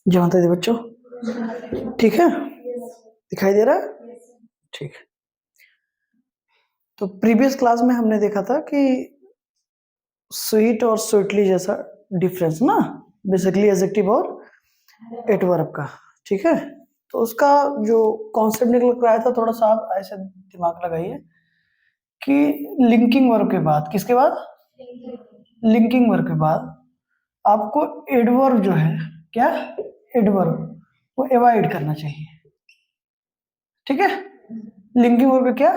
जय माता दी बच्चों, ठीक है, दिखाई दे रहा है? ठीक है। तो प्रीवियस क्लास में हमने देखा था कि स्वीट और स्वीटली जैसा डिफरेंस ना, बेसिकली एडजेक्टिव और एडवर्ब का, ठीक है। तो उसका जो कॉन्सेप्ट निकल कर आया था, थोड़ा सा आप ऐसे दिमाग लगाइए कि लिंकिंग वर्ब के बाद, किसके बाद? लिंकिंग वर्ब के बाद आपको एडवर्ब जो है, क्या एडवर्ब, वो अवॉइड करना चाहिए, ठीक है। लिंकिंग वर्ब क्या,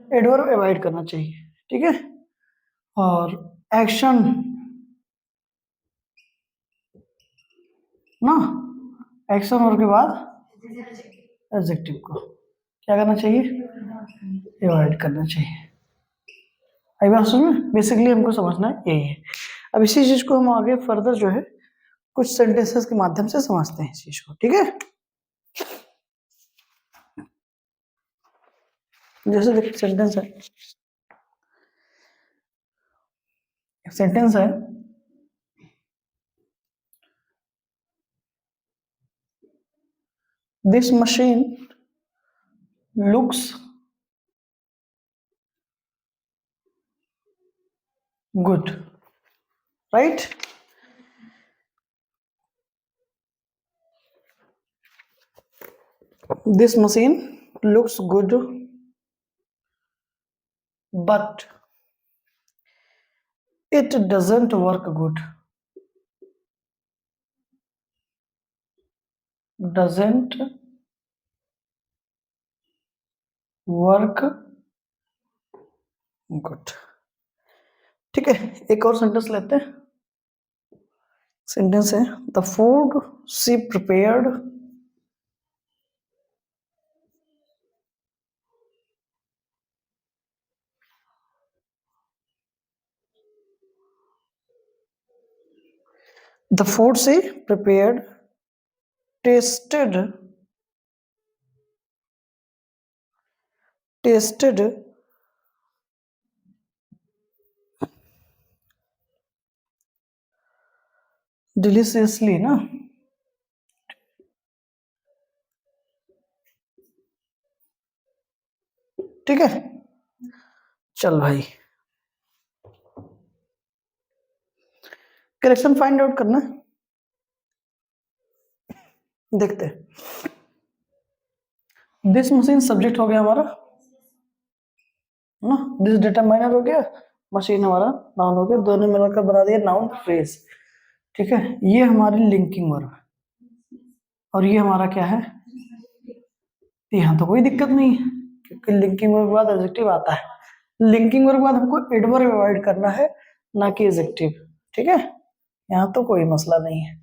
एडवर्ब अवॉइड करना चाहिए, ठीक है। और एक्शन ना, एक्शन वर्ब के बाद एडजेक्टिव को क्या करना चाहिए, अवॉइड करना चाहिए। आई बात समझ में? बेसिकली हमको समझना है यही है। अब इसी चीज को हम आगे फर्दर जो है कुछ सेंटेंसेस के माध्यम से समझते हैं इस चीज को, ठीक है। जैसे देखो सेंटेंस है, सेंटेंस है, this machine looks good, right. This machine looks good but it doesn't work good, doesn't work good, ठीक है। एक और सेंटेंस लेते हैं। सेंटेंस है, the food she prepared the food she prepared tasted deliciously ना, ठीक है। चल भाई, करेक्शन फाइंड आउट करना है, देखते हैं। दिस मशीन सब्जेक्ट हो गया हमारा ना, दिस डिटरमाइनर हो गया, मशीन हमारा नाउन हो गया, दोनों मिलकर बना दिया नाउन फ्रेज, ठीक है। ये हमारी लिंकिंग वर्ब और ये हमारा क्या है, यहाँ तो कोई दिक्कत नहीं है क्योंकि लिंकिंग वर्ब के बाद एडजेक्टिव आता है। लिंकिंग वर्ब के बाद हमको एडवर्ब अवॉइड करना है, ना कि एडजेक्टिव, ठीक है। यहाँ तो कोई मसला नहीं है।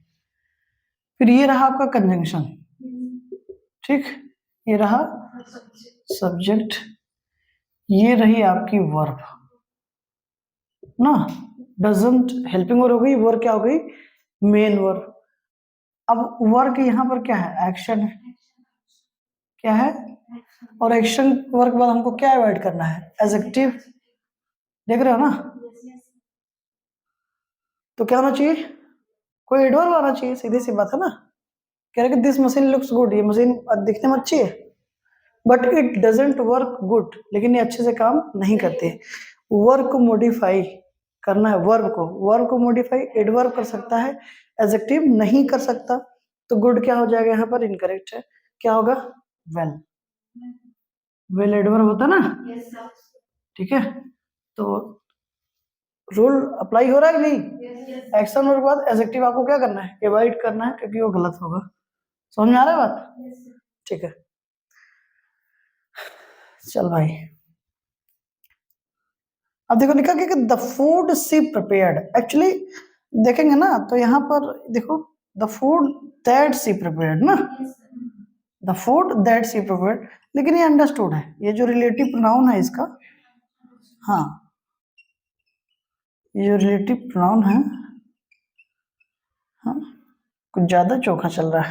फिर ये रहा आपका कंजंक्शन, ठीक, ये रहा सब्जेक्ट, ये रही आपकी वर्ब ना। डजंट हेल्पिंग वर्ब हो गई, वर्ब क्या हो गई, मेन वर्ब। अब वर्क यहाँ पर क्या है, एक्शन है, क्या है, और एक्शन वर्क के बाद हमको क्या अवॉइड करना है, एडजेक्टिव, देख रहे हो ना। तो क्या होना चाहिए, कोई एडवर्ब आना चाहिए, सीधी सी बात है ना। कह रहे कि दिस मशीन लुक्स गुड, ये मशीन दिखने में अच्छी है, but it doesn't work good, लेकिन ये अच्छे से काम नहीं करते। वर्क को मॉडिफाई करना है, वर्ब को मॉडिफाई एडवर्ब कर सकता है, एडजेक्टिव नहीं कर सकता। तो गुड क्या हो जाएगा यहाँ पर, इनकरेक्ट है, क्या होगा, वेल, वेल एडवर्ब होता ना, ठीक है। तो रूल अप्लाई हो रहा है कि नहीं, एक्शन वर्ब के बाद एडजेक्टिव आपको क्या करना है, अवॉइड करना है, क्योंकि वो गलत होगा। समझ में आ रहा है बात, ठीक है। चल भाई, अब देखो लिखा कि the food she prepared, actually देखेंगे ना तो यहाँ पर देखो, the food that she prepared ना, the food that she prepared, लेकिन ये अंडरस्टूड है, ये जो रिलेटिव प्रोनाउन है इसका, हाँ, ये जो रिलेटिव प्रोनाउन है, हाँ, कुछ ज्यादा चोखा चल रहा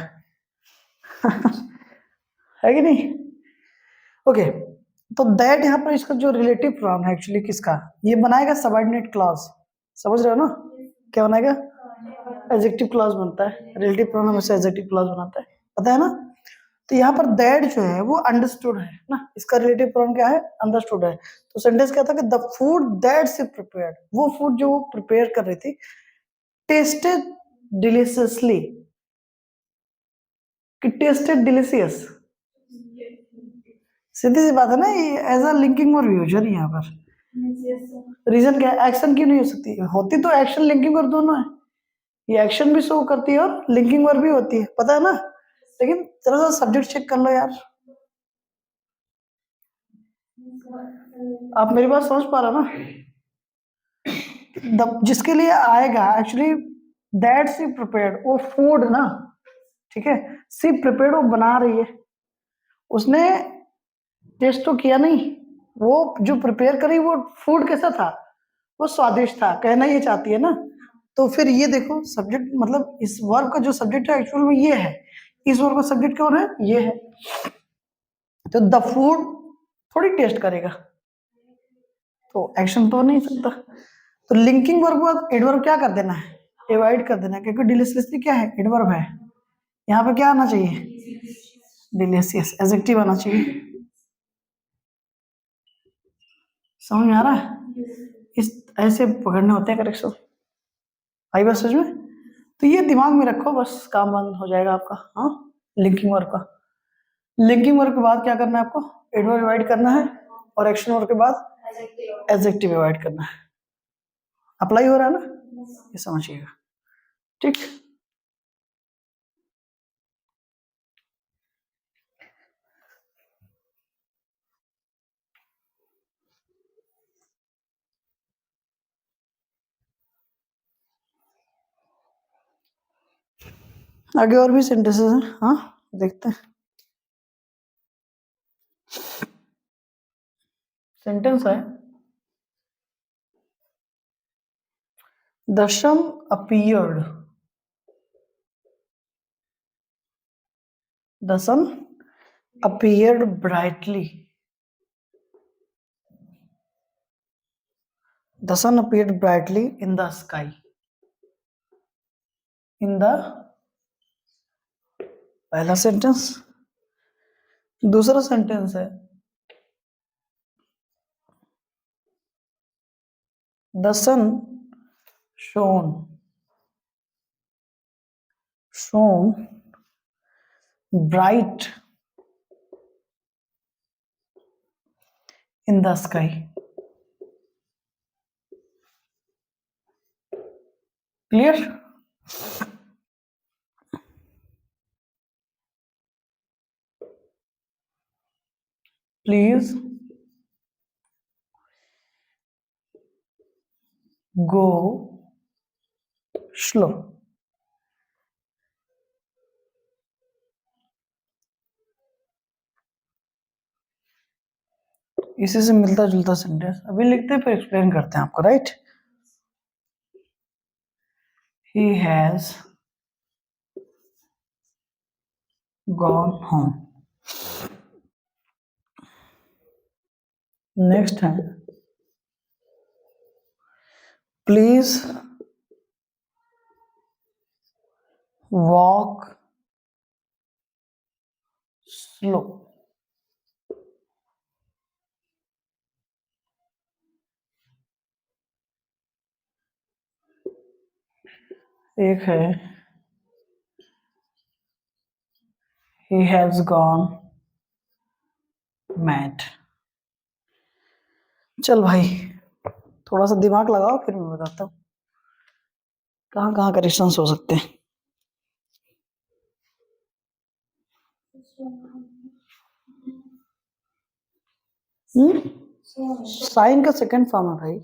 है कि नहीं, ओके। तो दैट यहाँ पर इसका जो रिलेटिव प्रोनाउन है एक्चुअली किसका, ये बनाएगा सबऑर्डिनेट क्लॉज, समझ रहे हो ना, क्या बनाएगा, एडजेक्टिव क्लॉज बनता है, रिलेटिव प्रोनाउन हमेशा एडजेक्टिव क्लॉज बनाता है, पता है ना। तो यहाँ पर दैट जो है वो अंडरस्टूड है ना, इसका रिलेटिव प्रोनाउन क्या है, अंडरस्टूड है। तो सेंटेंस क्या था कि the food that she prepared, वो फूड जो वो प्रिपेयर कर रही थी, टेस्टेड डिलीशियसली, कि टेस्टेड डिलीशियस, सीधी सी बात है ना, ये as a linking verb use है यहाँ पर। रीजन क्या है, एक्शन क्यों नहीं हो सकती, होती तो एक्शन लिंकिंग वर्ब दोनों है, ये एक्शन भी शो करती है और लिंकिंग वर्ब भी होती है, पता है ना। लेकिन जरा सा सब्जेक्ट चेक कर लो यार, आप मेरी बात समझ पा रहे हो ना। जिसके लिए आएगा एक्चुअली, दैट सी प्रिपेयर्ड, वो फूड ना, ठीक है, सी प्रिपेयर्ड वो बना रही है, उसने टेस्ट तो किया नहीं, वो जो प्रिपेयर करी वो फूड कैसा था, वो स्वादिष्ट था, कहना ये चाहती है ना। तो फिर ये देखो सब्जेक्ट, मतलब इस वर्ब का जो सब्जेक्ट है एक्चुअल में ये है, इस वर्ब का सब्जेक्ट कौन है, ये है। तो द फूड थोड़ी टेस्ट करेगा, तो एक्शन तो नहीं सकता। तो लिंकिंग वर्ब को एडवर्ब क्या कर देना है, एवॉइड कर देना है, क्योंकि डिलीशियसली क्या है, एडवर्ब है। यहाँ पे क्या आना चाहिए, डिलीशियस एडजेक्टिव आना चाहिए। समझ में आ रहा है, इस ऐसे पकड़ने होते हैं करेक्शन, आई बात समझ में। तो ये दिमाग में रखो, बस काम बंद हो जाएगा आपका। हाँ, लिंकिंग वर्ब का, लिंकिंग वर्ब के बाद क्या करना है आपको, एडवर्ब एवॉइड करना है, और एक्शन वर्ब के बाद एडजेक्टिव एवॉइड करना है। अप्लाई हो रहा है ना, ये समझिएगा, ठीक। आगे और भी सेंटेंसेस हैं, हाँ देखते हैं। सेंटेंस है, दशम appeared, the sun appeared brightly, the sun appeared brightly in the sky, in the, पहला सेंटेंस। दूसरा सेंटेंस है, the sun shone, shone bright in the sky, clear। Please go slow, इसी से मिलता जुलता सेंटेंस अभी लिखते हैं, फिर एक्सप्लेन करते हैं आपको, right. He has gone home। Next है, प्लीज वॉक स्लो, एक है, he has gone mad। चल भाई, थोड़ा सा दिमाग लगाओ, फिर मैं बताता हूँ कहाँ कहाँ करेक्शंस हो सकते हैं। साइन का सेकंड फॉर्म है भाई,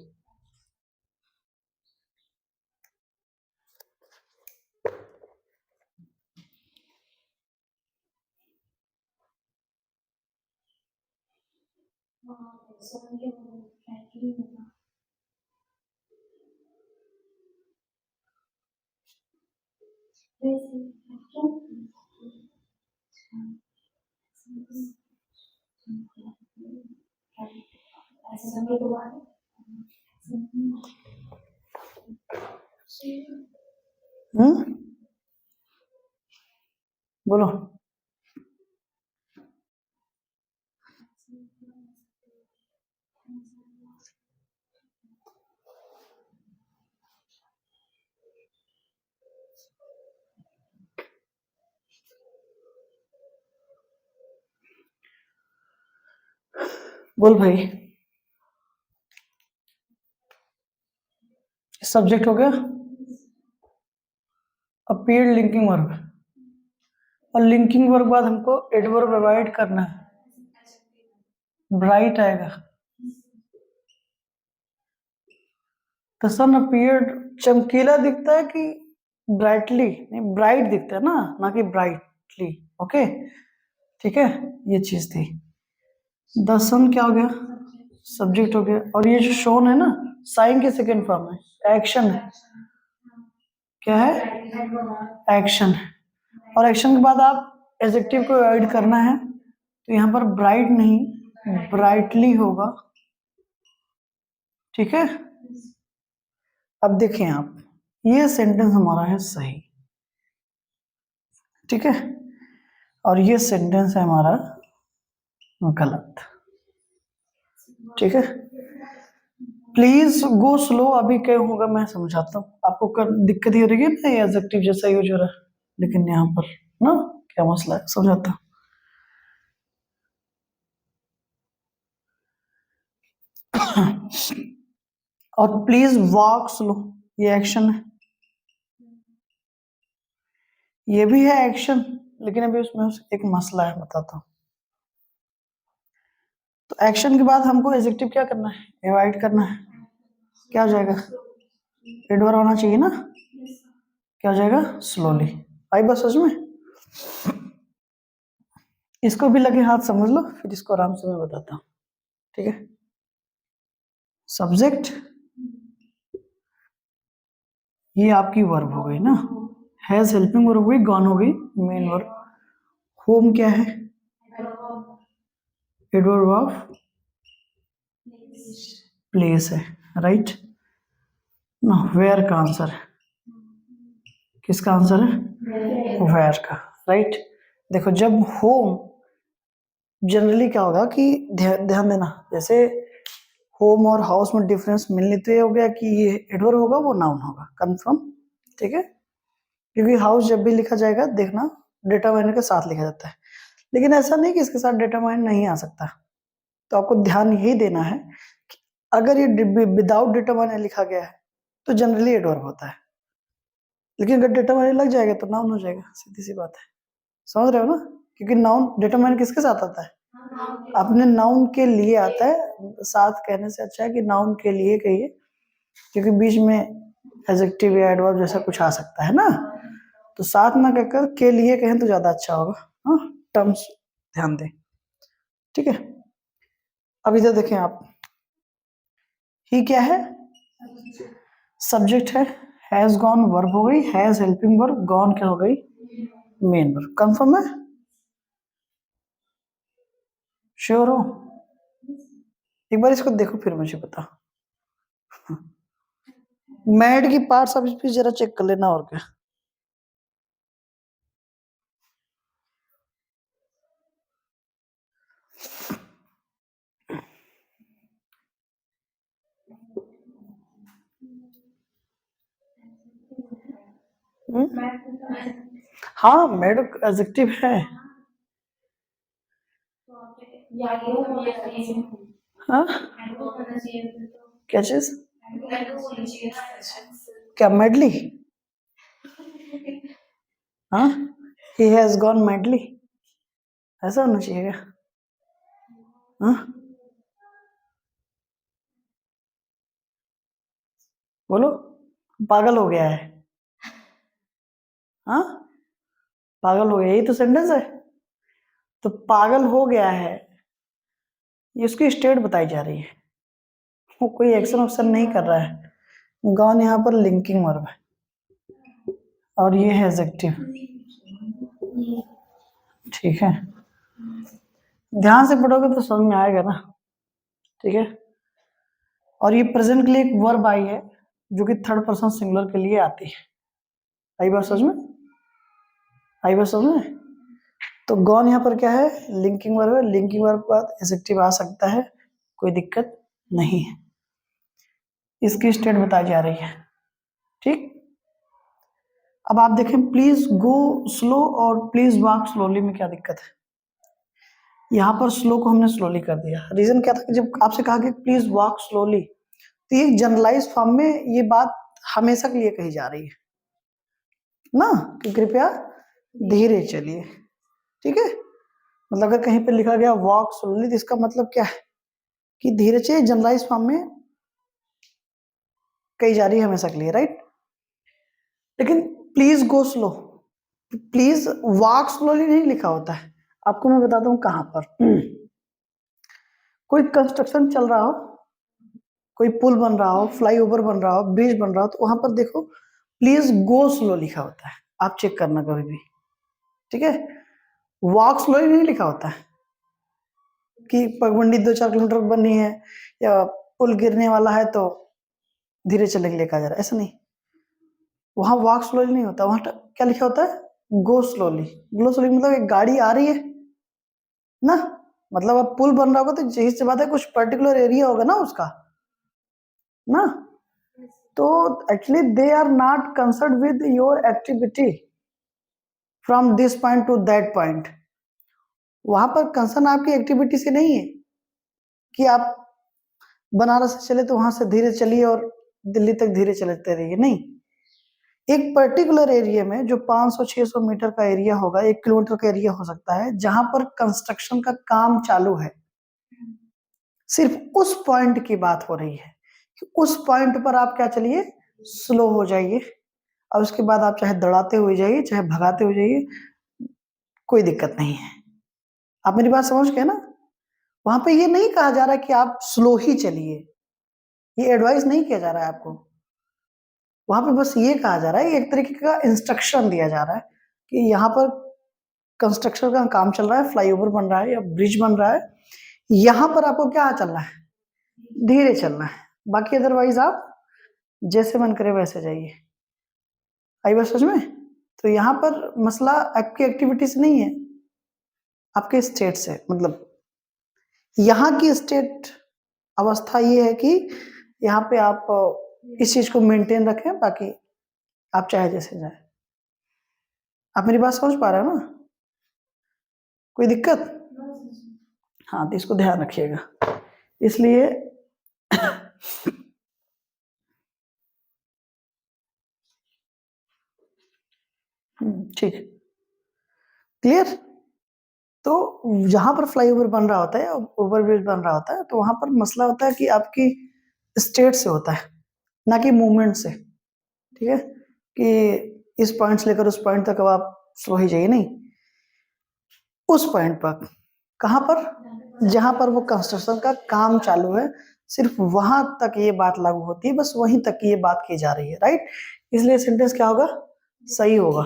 बोलो। बोल भाई। सब्जेक्ट हो गया, अपीयर्ड लिंकिंग वर्ब, और लिंकिंग वर्ब बाद हमको एडवर्ब अवॉइड करना है। ब्राइट आएगा। द सन अपीयर्ड चमकीला दिखता है कि ब्राइटली? नहीं, ब्राइट दिखता है ना कि ब्राइटली। ओके, ठीक है, ये चीज थी। द सन क्या हो गया? सब्जेक्ट हो गया। और ये जो शोन है ना, साइन की सेकेंड फॉर्म है, एक्शन है। क्या है? एक्शन। और एक्शन के बाद आप एडजेक्टिव को ऐड करना है, तो यहाँ पर ब्राइट नहीं, ब्राइटली होगा। ठीक है, अब देखें आप, ये सेंटेंस हमारा है सही, ठीक है, और ये सेंटेंस है हमारा गलत। ठीक है, प्लीज गो स्लो। अभी क्या होगा मैं समझाता हूँ आपको। दिक्कत ही हो रही है ना, ये एडजेक्टिव जैसा यूज हो रहा है, लेकिन यहाँ पर ना क्या मसला है समझाता हूँ। और प्लीज वॉक स्लो, ये एक्शन है, ये भी है एक्शन, लेकिन अभी उसमें एक मसला है, बताता हूँ। तो एक्शन के बाद हमको एडजेक्टिव क्या करना है? अवॉइड करना है। क्या हो जाएगा? एडवर्ब होना चाहिए ना। क्या हो जाएगा? स्लोली। आई बस समझ में? इसको भी लगे हाथ समझ लो, फिर इसको आराम से मैं बताता हूँ। ठीक है, सब्जेक्ट ये आपकी वर्ब हो गई ना, हैज हेल्पिंग वर्ब हो गई, गॉन हो गई मेन वर्ब। होम क्या है? एडवर्ब ऑफ प्लेस है, राइट ना। वेयर का आंसर है, किसका आंसर है? वेयर का, राइट। देखो जब होम, जनरली क्या होगा कि ध्यान देना, जैसे होम और हाउस में डिफरेंस मिलने, तो ये हो गया कि ये एडवर्ब होगा, वो नाउन होगा, कंफर्म। ठीक है, क्योंकि हाउस जब भी लिखा जाएगा देखना डिटरमाइनर के साथ लिखा जाता है, लेकिन ऐसा नहीं कि इसके साथ डिटरमाइनर नहीं आ सकता। तो आपको ध्यान यही देना है कि अगर ये विदाउट डिटरमाइनर लिखा गया है तो जनरली एडवर्ब होता है, लेकिन अगर डिटरमाइनर लग जाएगा तो नाउन हो जाएगा, सीधी सी बात है। समझ रहे हो ना? क्योंकि नाउन डिटरमाइनर किसके साथ आता है? अपने नाउन के लिए आता है। साथ कहने से अच्छा है कि नाउन के लिए कहिए, क्योंकि बीच में एडजेक्टिव या एडवर्ब जैसा कुछ आ सकता है ना, तो साथ में कहकर के लिए कहें तो ज्यादा अच्छा होगा। हाँ, टर्म्स ध्यान दें। ठीक है, अब इधर देखें आप, ही क्या है? सब्जेक्ट है, हैज गॉन वर्ब हो गई, हैज हेल्पिंग वर्ब, गॉन क्या हो गई? Main verb. कंफर्म है? श्योर हो? एक बार इसको देखो फिर मुझे बता। मैड की पार्ट्स ऑफ स्पीच जरा चेक कर लेना, और क्या। हाँ, मैड एडजेक्टिव है। हाँ, क्या चीज? क्या मैडली? हाँ, ही हैज गॉन मैडली, ऐसा होना चाहिए क्या? हाँ, बोलो। पागल हो गया है? हाँ, पागल हो गया, यही तो सेंटेंस है। तो पागल हो गया है, ये उसकी स्टेट बताई जा रही है, वो कोई एक्शन ऑक्शन नहीं कर रहा है। गॉन यहाँ पर लिंकिंग वर्ब है, और ये है एडजेक्टिव। ठीक है, ध्यान से पढ़ोगे तो समझ में आएगा ना। ठीक है, और ये प्रेजेंट के लिए एक वर्ब आई है जो कि थर्ड पर्सन सिंगुलर के लिए आती है। आई बात समझ में? आई बात समझ में? तो गॉन यहाँ पर क्या है? लिंकिंग वर्ब है। लिंकिंग वर्ब के बाद एडजेक्टिव आ सकता है, कोई दिक्कत नहीं है। इसकी स्टेट बताई जा रही है, ठीक। अब आप देखें प्लीज गो स्लो और प्लीज वॉक स्लोली में क्या दिक्कत है? यहाँ पर स्लो को हमने स्लोली कर दिया। रीजन क्या था कि जब आपसे कहा कि प्लीज वॉक स्लोली, तो ये जनरलाइज फॉर्म में ये बात हमेशा के लिए कही जा रही है ना, कि कृपया धीरे चलिए, ठीक है। मतलब अगर कहीं पे लिखा गया वॉक स्लोली तो इसका मतलब क्या है कि धीरे चलिए, जनरलाइज फॉर्म में कही जा रही है हमेशा के लिए, राइट। लेकिन please go slow, please walk slowly नहीं लिखा होता है। आपको मैं बताता हूँ कहाँ पर। कोई कंस्ट्रक्शन चल रहा हो, कोई पुल बन रहा हो, फ्लाईओवर बन रहा हो, ब्रिज बन रहा हो, तो वहां पर देखो प्लीज गो स्लो लिखा होता है। आप चेक करना कभी भी, ठीक है। वॉक स्लोली नहीं लिखा होता है कि पगडंडी 2-4 किलोमीटर बननी है या पुल गिरने वाला है तो धीरे चलेंगे लेकर जा रहा है, ऐसा नहीं। वहां वॉक स्लोली नहीं होता, वहां क्या लिखा होता है? गो स्लोली। गो स्लोली मतलब एक गाड़ी आ रही है ना, मतलब अब पुल बन रहा होगा तो जाहिर सी बात है कुछ पर्टिकुलर एरिया होगा ना उसका, ना। तो actually they are not concern with your activity from this point to that point. वहां पर कंसर्न आपकी एक्टिविटी से नहीं है कि आप बनारस से चले तो वहां से धीरे चलिए और दिल्ली तक धीरे चलते रहिए, नहीं। एक पर्टिकुलर एरिया में जो 500-600 मीटर का एरिया होगा, 1 किलोमीटर का एरिया हो सकता है, जहां पर कंस्ट्रक्शन का काम चालू है, सिर्फ उस पॉइंट की बात हो रही है कि उस पॉइंट पर आप क्या चलिए, स्लो हो जाइए। और उसके बाद आप चाहे दौड़ाते हुए जाइए, चाहे भगाते हुए जाइए, कोई दिक्कत नहीं है। आप मेरी बात समझ गए ना? वहां पे ये नहीं कहा जा रहा कि आप स्लो ही चलिए, ये एडवाइस नहीं किया जा रहा है आपको। वहां पे बस ये कहा जा रहा है, एक तरीके का इंस्ट्रक्शन दिया जा रहा है कि यहाँ पर कंस्ट्रक्शन का काम चल रहा है, फ्लाईओवर बन रहा है या ब्रिज बन रहा है, यहाँ पर आपको क्या चलना है? धीरे चलना है। बाकी अदरवाइज आप जैसे मन करे वैसे जाइए। आई बात समझ में? तो यहाँ पर मसला आपकी एक्टिविटी से नहीं है, आपके स्टेट से। मतलब यहाँ की स्टेट अवस्था ये है कि यहाँ पे आप इस चीज को मेंटेन रखें, बाकी आप चाहे जैसे जाए। आप मेरी बात समझ पा रहे हो ना? कोई दिक्कत? हाँ, तो इसको ध्यान रखिएगा। इसलिए ठीक, क्लियर। तो जहां पर फ्लाईओवर बन रहा होता है, ओवरब्रिज बन रहा होता है, तो वहां पर मसला होता है कि आपकी स्टेट से होता है, ना कि मूवमेंट से, ठीक है। कि इस पॉइंट से लेकर उस पॉइंट तक अब आप स्लो ही जाइए, नहीं। उस पॉइंट पर, कहां पर? जहां पर वो कंस्ट्रक्शन का काम चालू है, सिर्फ वहां तक ये बात लागू होती है, बस वहीं तक ये बात की जा रही है, राइट। इसलिए सेंटेंस क्या होगा? सही होगा।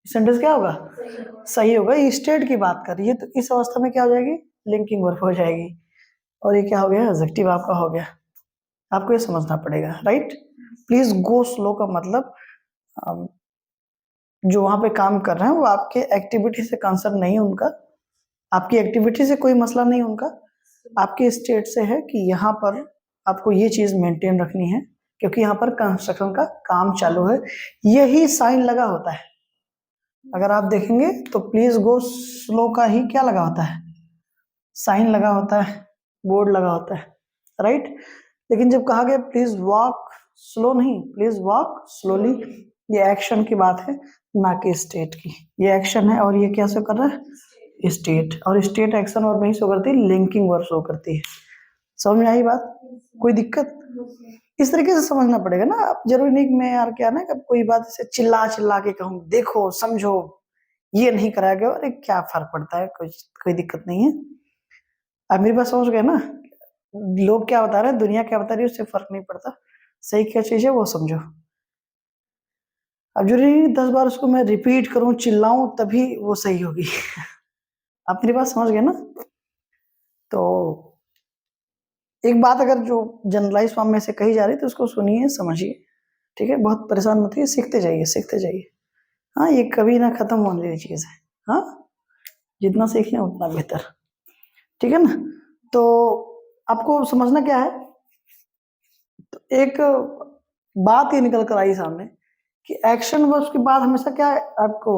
सेंटेंस क्या होगा? सही होगा। ये स्टेट की बात कर रही है, तो इस अवस्था में क्या हो जाएगी? लिंकिंग वर्ब हो जाएगी। और ये क्या हो गया? एडजेक्टिव आपका हो गया। आपको ये समझना पड़ेगा, राइट। प्लीज गो स्लो का मतलब जो वहां पे काम कर रहे हैं वो आपके एक्टिविटी से कंसर्न नहीं है उनका, आपकी एक्टिविटी से कोई मसला नहीं उनका, आपके स्टेट से है कि यहाँ पर आपको ये चीज मेंटेन रखनी है क्योंकि यहाँ पर कंस्ट्रक्शन का काम चालू है। यही साइन लगा होता है। अगर आप देखेंगे तो प्लीज गो स्लो का ही क्या लगा होता है? साइन लगा होता है, बोर्ड लगा होता है, राइट। लेकिन जब कहा गया प्लीज वॉक स्लो, नहीं, प्लीज वॉक स्लोली, ये एक्शन की बात है, ना कि स्टेट की। ये एक्शन है और ये क्या शो कर रहा है? स्टेट। और स्टेट एक्शन और नहीं शो करती, लिंकिंग वर्ब शो करती है। समझ में आई बात? कोई दिक्कत? इस तरीके से समझना पड़ेगा ना। आप जरूरी नहीं कि मैं यार क्या ना कब कोई बात से चिल्ला चिल्ला के कहूँ देखो समझो ये नहीं कराया गया, अरे क्या फर्क पड़ता है, कोई दिक्कत नहीं है। आप मेरी बात समझ गए ना? लोग क्या बता रहे हैं, दुनिया क्या बता रही है, उससे फर्क नहीं पड़ता। सही क्या चीज है वो समझो। अब जरूरी नहीं 10 बार उसको मैं रिपीट करूं, चिल्लाऊं, तभी वो सही होगी। आप मेरी बात समझ गए ना? तो एक बात अगर जो जनरलाइज फॉर्म में से कही जा रही है तो उसको सुनिए, समझिए, ठीक है, बहुत परेशान मत होइए, सीखते जाइए सीखते जाइए। हाँ, ये कभी ना खत्म होने वाली चीज है। हाँ, जितना सीख लें उतना बेहतर, ठीक है ना। तो आपको समझना क्या है, तो एक बात ये निकल कर आई सामने कि एक्शन वर्ब्स के बाद हमेशा क्या है, आपको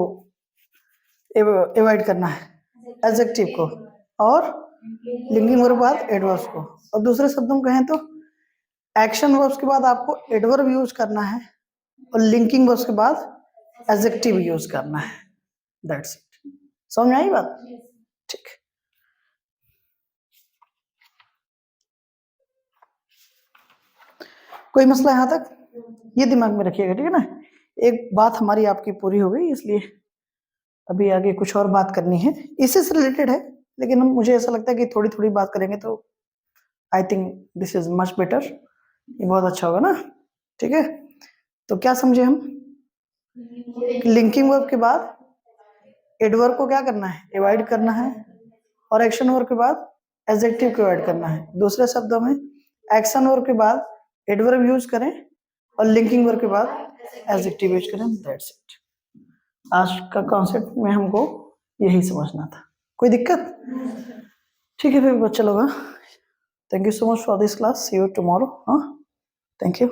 एवॉइड करना है एडजेक्टिव को, और लिंकिंग वर्ब के बाद एडवर्ब्स को। और दूसरे शब्दों में कहें तो एक्शन वर्ब्स के बाद आपको एडवर्ब यूज करना है, और लिंकिंग वर्ब्स के बाद एडजेक्टिव यूज करना है। That's it. समझ में आई बात? ठीक। कोई मसला यहाँ तक? ये दिमाग में रखिएगा, ठीक है ना। एक बात हमारी आपकी पूरी हो गई, इसलिए अभी आगे कुछ और बात करनी है, इससे से रिलेटेड है, लेकिन हम मुझे ऐसा लगता है कि थोड़ी थोड़ी बात करेंगे तो I think this is much better, ये बहुत अच्छा होगा ना। ठीक है, तो क्या समझे हम, लिंकिंग वर्ब के बाद एडवर्ब को क्या करना है, एवॉइड करना है, और एक्शन वर्ब के बाद एडजेक्टिव को एवॉइड करना है। दूसरे शब्दों में एक्शन वर्ब के बाद एडवर्ब यूज करें, और लिंकिंग वर्ब के बाद एडजेक्टिव यूज करें। That's it. आज का कॉन्सेप्ट में हमको यही समझना था, कोई दिक्कत? ठीक है फिर बच्चा लोग, thank you so much for this class, see you tomorrow. हाँ, थैंक यू।